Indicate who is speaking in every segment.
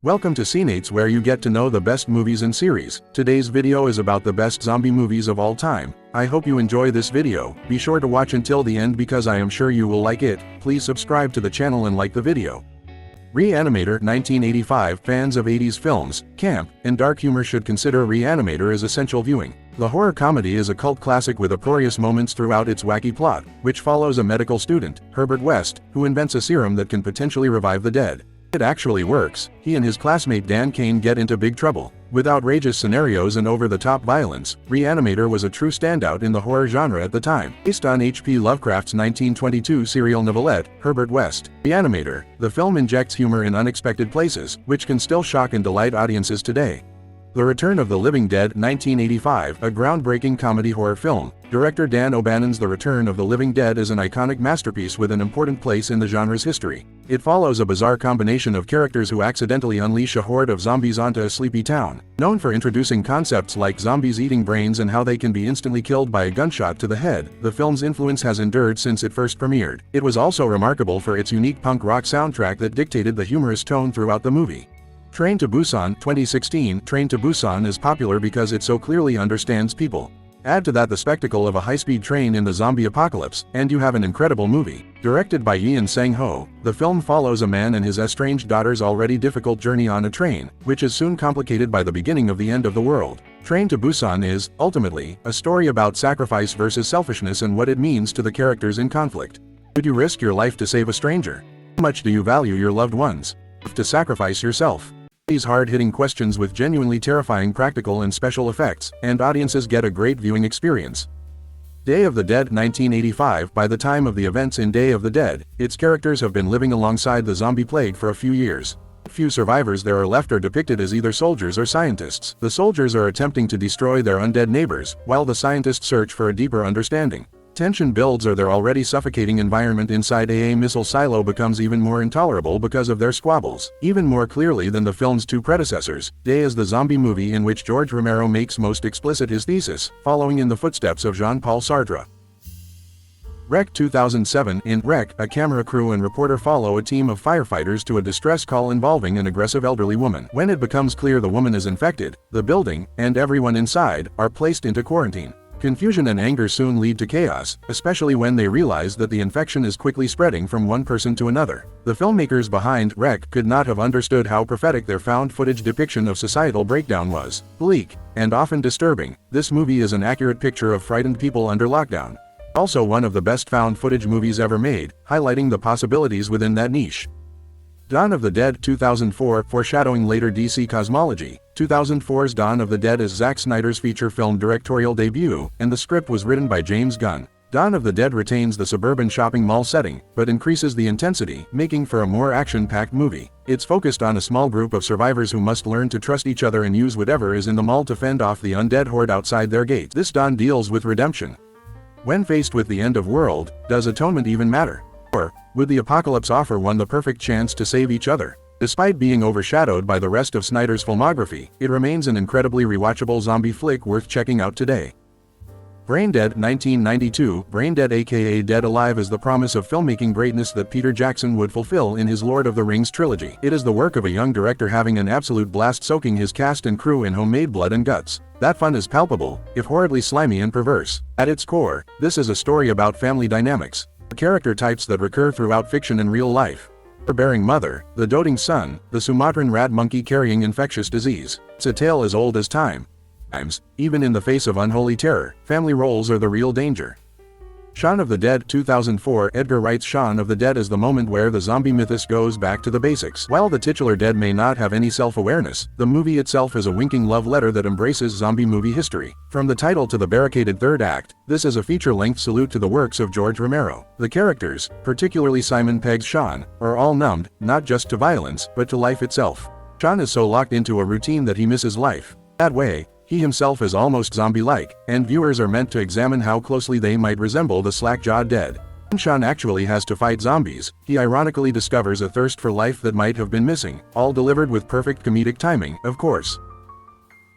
Speaker 1: Welcome to Cineights, where you get to know the best movies and series. Today's video is about the best zombie movies of all time. I hope you enjoy this video. Be sure to watch until the end because I am sure you will like it. Please subscribe to the channel and like the video. Reanimator 1985. Fans of 80s films, camp, and dark humor should consider Reanimator as essential viewing. The horror comedy is a cult classic with uproarious moments throughout its wacky plot, which follows a medical student, Herbert West, who invents a serum that can potentially revive the dead. It actually works. He and his classmate Dan Kane get into big trouble. With outrageous scenarios and over-the-top violence, Reanimator was a true standout in the horror genre at the time. Based on H.P. Lovecraft's 1922 serial novelette, Herbert West, Reanimator, the film injects humor in unexpected places, which can still shock and delight audiences today. The Return of the Living Dead 1985, a groundbreaking comedy horror film. Director Dan O'Bannon's The Return of the Living Dead is an iconic masterpiece with an important place in the genre's history. It follows a bizarre combination of characters who accidentally unleash a horde of zombies onto a sleepy town. Known for introducing concepts like zombies eating brains and how they can be instantly killed by a gunshot to the head, the film's influence has endured since it first premiered. It was also remarkable for its unique punk rock soundtrack that dictated the humorous tone throughout the movie. Train to Busan 2016. Train to Busan is popular because it so clearly understands people. Add to that the spectacle of a high-speed train in the zombie apocalypse, and you have an incredible movie. Directed by Ian Sang-ho, the film follows a man and his estranged daughter's already difficult journey on a train, which is soon complicated by the beginning of the end of the world. Train to Busan is, ultimately, a story about sacrifice versus selfishness and what it means to the characters in conflict. Would you risk your life to save a stranger? How much do you value your loved ones? To sacrifice yourself? These hard-hitting questions with genuinely terrifying practical and special effects, and audiences get a great viewing experience. Day of the Dead 1985. By the time of the events in Day of the Dead, its characters have been living alongside the zombie plague for a few years. Few survivors there are left are depicted as either soldiers or scientists. The soldiers are attempting to destroy their undead neighbors, while the scientists search for a deeper understanding. Tension builds or their already suffocating environment inside a missile silo becomes even more intolerable because of their squabbles. Even more clearly than the film's two predecessors, Day is the zombie movie in which George Romero makes most explicit his thesis, following in the footsteps of Jean-Paul Sartre. Wreck 2007. In Wreck, a camera crew and reporter follow a team of firefighters to a distress call involving an aggressive elderly woman. When it becomes clear the woman is infected, the building, and everyone inside, are placed into quarantine. Confusion and anger soon lead to chaos, especially when they realize that the infection is quickly spreading from one person to another. The filmmakers behind Wreck could not have understood how prophetic their found footage depiction of societal breakdown was. Bleak, and often disturbing, this movie is an accurate picture of frightened people under lockdown. Also one of the best found footage movies ever made, highlighting the possibilities within that niche. Dawn of the Dead 2004. Foreshadowing later DC cosmology, 2004's Dawn of the Dead is Zack Snyder's feature film directorial debut, and the script was written by James Gunn. Dawn of the Dead retains the suburban shopping mall setting, but increases the intensity, making for a more action-packed movie. It's focused on a small group of survivors who must learn to trust each other and use whatever is in the mall to fend off the undead horde outside their gates. This Dawn deals with redemption. When faced with the end of world, does atonement even matter? Or would the apocalypse offer one the perfect chance to save each other? Despite being overshadowed by the rest of Snyder's filmography, it remains an incredibly rewatchable zombie flick worth checking out today. Brain Dead 1992. Brain Dead, aka Dead Alive, is the promise of filmmaking greatness that Peter Jackson would fulfill in his Lord of the Rings trilogy. It is the work of a young director having an absolute blast soaking his cast and crew in homemade blood and guts. That fun is palpable, if horridly slimy and perverse. At its core, this is a story about family dynamics. The character types that recur throughout fiction and real life. The bearing mother, the doting son, the Sumatran rat monkey carrying infectious disease. It's a tale as old as time. Even in the face of unholy terror, family roles are the real danger. Shaun of the Dead 2004. Edgar Wright's Shaun of the Dead is the moment where the zombie mythos goes back to the basics. While the titular dead may not have any self-awareness, the movie itself is a winking love letter that embraces zombie movie history. From the title to the barricaded third act, this is a feature-length salute to the works of George Romero. The characters, particularly Simon Pegg's Shaun, are all numbed, not just to violence, but to life itself. Shaun is so locked into a routine that he misses life. That way, he himself is almost zombie-like, and viewers are meant to examine how closely they might resemble the slack-jawed dead. When Shaun actually has to fight zombies, he ironically discovers a thirst for life that might have been missing, all delivered with perfect comedic timing, of course.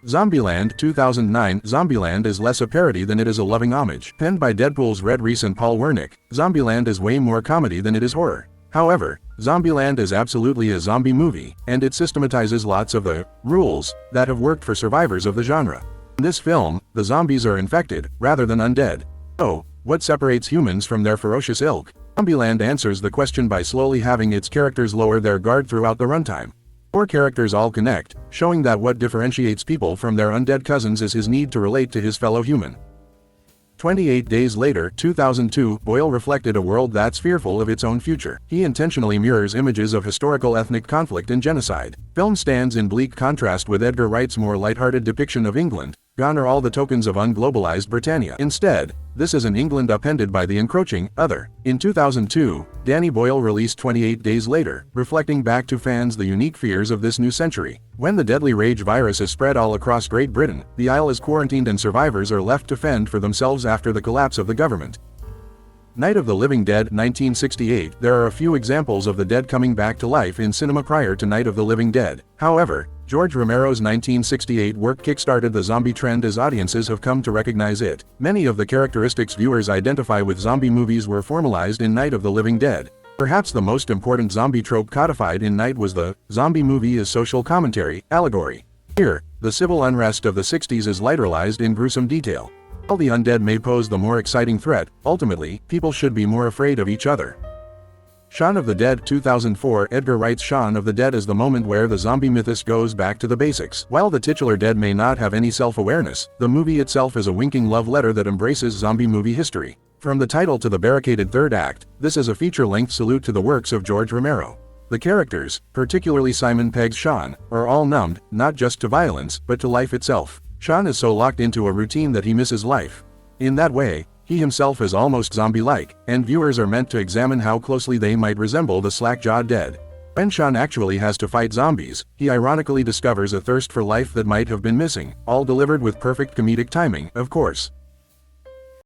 Speaker 1: Zombieland 2009. Zombieland is less a parody than it is a loving homage. Penned by Deadpool's Red Reese and Paul Wernick, Zombieland is way more comedy than it is horror. However, Zombieland is absolutely a zombie movie, and it systematizes lots of the rules that have worked for survivors of the genre. In this film, the zombies are infected, rather than undead. So, what separates humans from their ferocious ilk? Zombieland answers the question by slowly having its characters lower their guard throughout the runtime. 4 characters all connect, showing that what differentiates people from their undead cousins is his need to relate to his fellow human. 28 days later, 2002, Boyle reflected a world that's fearful of its own future. He intentionally mirrors images of historical ethnic conflict and genocide. Film stands in bleak contrast with Edgar Wright's more lighthearted depiction of England. Gone are all the tokens of unglobalized Britannia. Instead, this is an England upended by the encroaching other. In 2002, Danny Boyle released 28 Days Later, reflecting back to fans the unique fears of this new century. When the deadly rage virus is spread all across Great Britain, the Isle is quarantined and survivors are left to fend for themselves after the collapse of the government. Night of the Living Dead, 1968. There are a few examples of the dead coming back to life in cinema prior to Night of the Living Dead. However, George Romero's 1968 work kickstarted the zombie trend as audiences have come to recognize it. Many of the characteristics viewers identify with zombie movies were formalized in Night of the Living Dead. Perhaps the most important zombie trope codified in Night was the zombie movie as social commentary, allegory. Here, the civil unrest of the 60s is literalized in gruesome detail. While the undead may pose the more exciting threat, ultimately, people should be more afraid of each other. Shaun of the Dead, 2004. Edgar Wright's Shaun of the Dead is the moment where the zombie mythos goes back to the basics. While the titular dead may not have any self-awareness, the movie itself is a winking love letter that embraces zombie movie history. From the title to the barricaded third act, this is a feature-length salute to the works of George Romero. The characters, particularly Simon Pegg's Shaun, are all numbed, not just to violence, but to life itself. Shaun is so locked into a routine that he misses life. In that way, he himself is almost zombie-like, and viewers are meant to examine how closely they might resemble the slack-jawed dead. When Shaun actually has to fight zombies, he ironically discovers a thirst for life that might have been missing, all delivered with perfect comedic timing, of course.